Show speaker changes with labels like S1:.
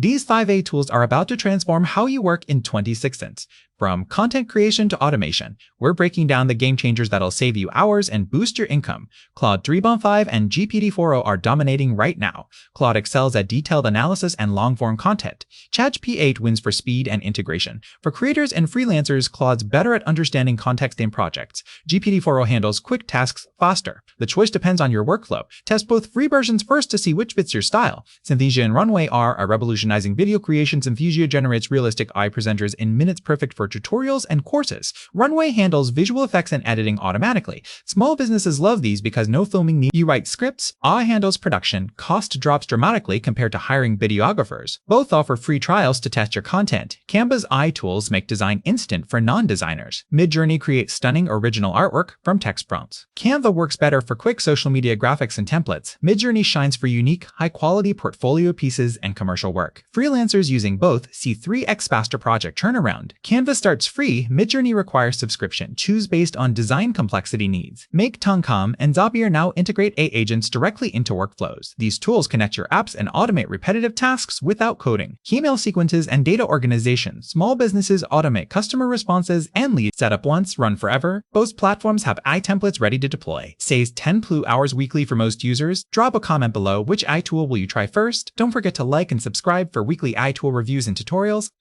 S1: These 5 tools are about to transform how you work in 26 cents. From content creation to automation, we're breaking down the game changers that'll save you hours and boost your income. Claude 3.5 and GPT-4o are dominating right now. Claude excels at detailed analysis and long-form content. ChatGPT wins for speed and integration. For creators and freelancers, Claude's better at understanding context in projects. GPT-4o handles quick tasks faster. The choice depends on your workflow. Test both free versions first to see which fits your style. Synthesia and Runway are revolutionizing video creation. Synthesia generates realistic AI presenters in minutes, perfect for tutorials and courses. Runway handles visual effects and editing automatically. Small businesses love these because no filming needs. You write scripts, AI handles production, cost drops dramatically compared to hiring videographers. Both offer free trials to test your content. Canva's AI tools make design instant for non-designers. Midjourney creates stunning original artwork from text prompts. Canva works better for quick social media graphics and templates. Midjourney shines for unique, high-quality portfolio pieces and commercial work. Freelancers using both see 3x faster project turnaround. Canva starts free. Midjourney requires subscription. Choose based on design complexity needs. Make Tongcom and Zapier now integrate AI agents directly into workflows. These tools connect your apps and automate repetitive tasks without coding. Email sequences and data organization. Small businesses automate customer responses and leads. Set up once, run forever. Both platforms have AI templates ready to deploy. Saves 10 hours weekly for most users. Drop a comment below. Which AI tool will you try first? Don't forget to like and subscribe for weekly AI tool reviews and tutorials.